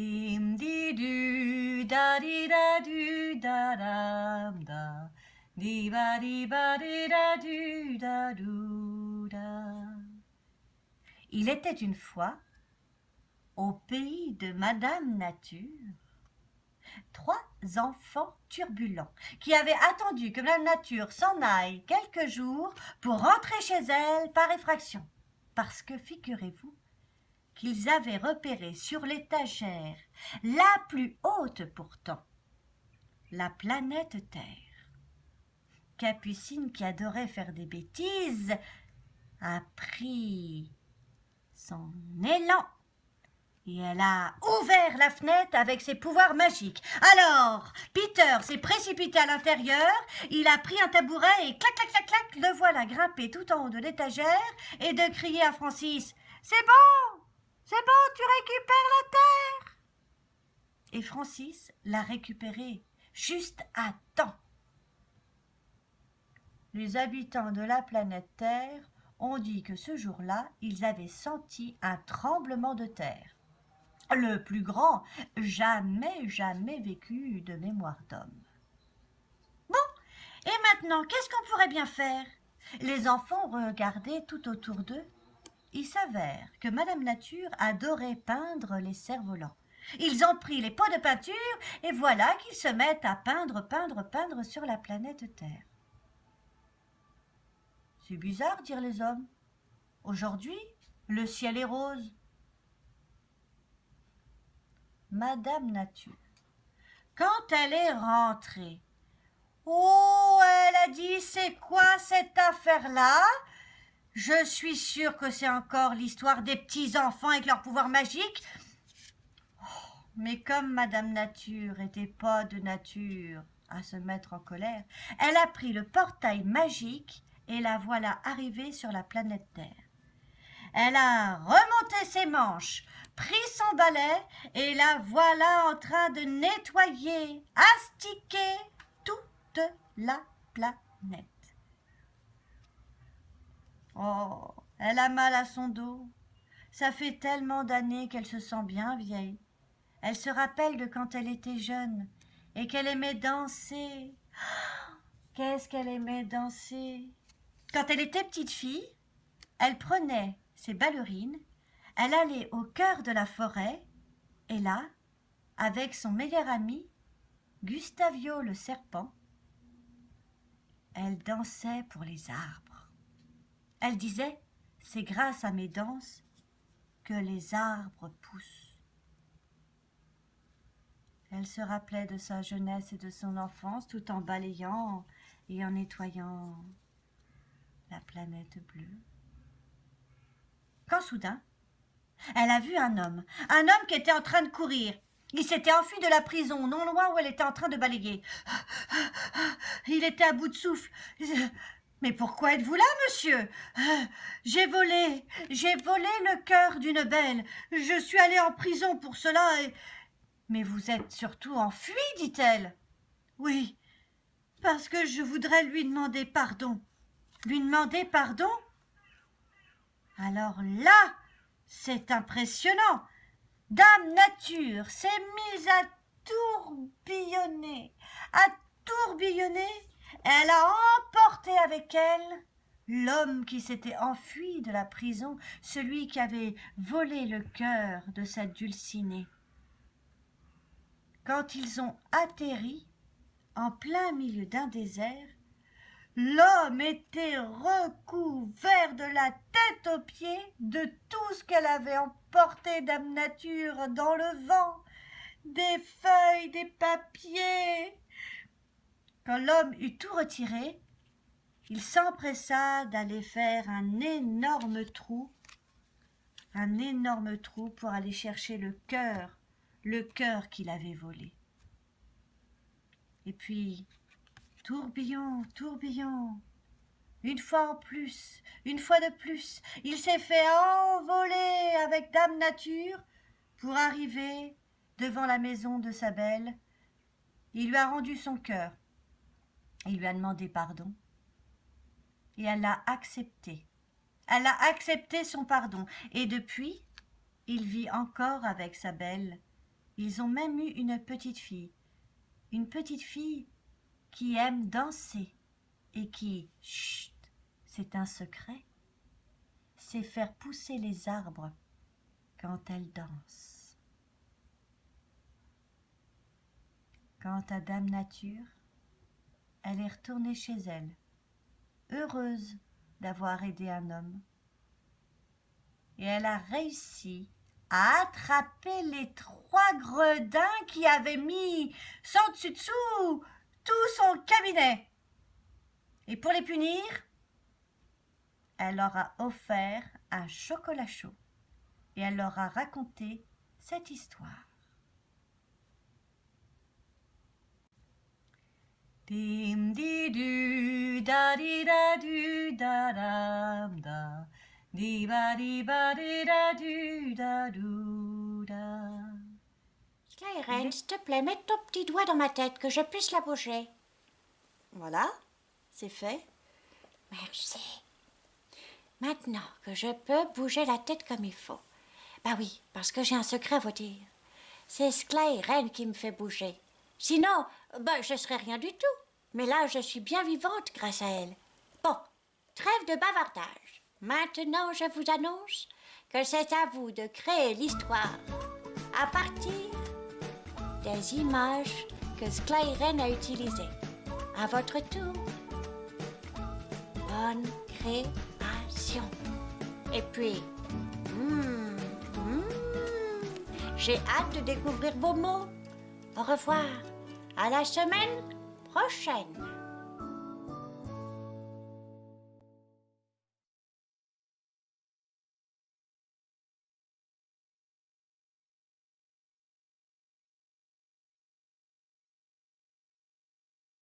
Dim di du da di da du da dam da di ba di da du da du da. Il était une fois, au pays de Madame Nature, 3 enfants turbulents qui avaient attendu que Madame Nature s'en aille quelques jours pour rentrer chez elle par effraction. Parce que, figurez-vous, qu'ils avaient repéré sur l'étagère, la plus haute pourtant, la planète Terre. Capucine, qui adorait faire des bêtises, a pris son élan et elle a ouvert la fenêtre avec ses pouvoirs magiques. Alors, Peter s'est précipité à l'intérieur, il a pris un tabouret et clac, clac, clac, clac, le voilà grimpé tout en haut de l'étagère et de crier à Francis « C'est bon, tu récupères la terre !» Et Francis l'a récupérée juste à temps. Les habitants de la planète Terre ont dit que ce jour-là, ils avaient senti un tremblement de terre. Le plus grand jamais vécu de mémoire d'homme. Bon, et maintenant, qu'est-ce qu'on pourrait bien faire ? Les enfants regardaient tout autour d'eux. Il s'avère que Madame Nature adorait peindre les cerfs-volants. Ils ont pris les pots de peinture et voilà qu'ils se mettent à peindre sur la planète Terre. C'est bizarre, dirent les hommes. Aujourd'hui, le ciel est rose. Madame Nature, quand elle est rentrée, oh, elle a dit, c'est quoi cette affaire-là ? Je suis sûre que c'est encore l'histoire des petits-enfants avec leur pouvoir magique. Oh, mais comme Madame Nature était pas de nature à se mettre en colère, elle a pris le portail magique et la voilà arrivée sur la planète Terre. Elle a remonté ses manches, pris son balai et la voilà en train de nettoyer, astiquer toute la planète. Oh, elle a mal à son dos. Ça fait tellement d'années qu'elle se sent bien vieille. Elle se rappelle de quand elle était jeune et qu'elle aimait danser. Qu'est-ce qu'elle aimait danser! Quand elle était petite fille, elle prenait ses ballerines, elle allait au cœur de la forêt et là, avec son meilleur ami, Gustavio le serpent, elle dansait pour les arbres. Elle disait, c'est grâce à mes danses que les arbres poussent. Elle se rappelait de sa jeunesse et de son enfance tout en balayant et en nettoyant la planète bleue. Quand soudain, elle a vu un homme qui était en train de courir. Il s'était enfui de la prison, non loin où elle était en train de balayer. Il était à bout de souffle. Mais pourquoi êtes-vous là, monsieur ? J'ai volé le cœur d'une belle. Je suis allée en prison pour cela et... Mais vous êtes surtout enfui, dit-elle. Oui, parce que je voudrais lui demander pardon. Lui demander pardon ? Alors là, c'est impressionnant. Dame Nature s'est mise à tourbillonner. Elle a emporté avec elle l'homme qui s'était enfui de la prison, celui qui avait volé le cœur de sa dulcinée. Quand ils ont atterri en plein milieu d'un désert, l'homme était recouvert de la tête aux pieds de tout ce qu'elle avait emporté Dame Nature dans le vent, des feuilles, des papiers. Quand l'homme eut tout retiré, il s'empressa d'aller faire un énorme trou pour aller chercher le cœur qu'il avait volé. Et puis, tourbillon, une fois de plus, il s'est fait envoler avec Dame Nature pour arriver devant la maison de sa belle. Il lui a rendu son cœur. Il lui a demandé pardon. Et elle l'a accepté. Elle a accepté son pardon. Et depuis, il vit encore avec sa belle Ils ont même eu une petite fille qui aime danser et qui, chut, c'est un secret, sait faire pousser les arbres quand elle danse. Quant à Dame Nature, elle est retournée chez elle, heureuse d'avoir aidé un homme. Et elle a réussi à attraper les 3 gredins qui avaient mis sans dessus-dessous tout son cabinet. Et pour les punir, elle leur a offert un chocolat chaud et elle leur a raconté cette histoire. Dim di du da di da du da dam da di ba di da du da du da. Skyren, s'il te plaît, mets ton petit doigt dans ma tête que je puisse la bouger. Voilà, c'est fait. Merci. Maintenant que je peux bouger la tête comme il faut. Bah oui, parce que j'ai un secret à vous dire. C'est Skyren qui me fait bouger. Sinon, je serais rien du tout. Mais là, je suis bien vivante grâce à elle. Bon, trêve de bavardage. Maintenant, je vous annonce que c'est à vous de créer l'histoire à partir des images que Skyren a utilisées. À votre tour. Bonne création. Et puis, j'ai hâte de découvrir vos mots. Au revoir. À la semaine prochaine.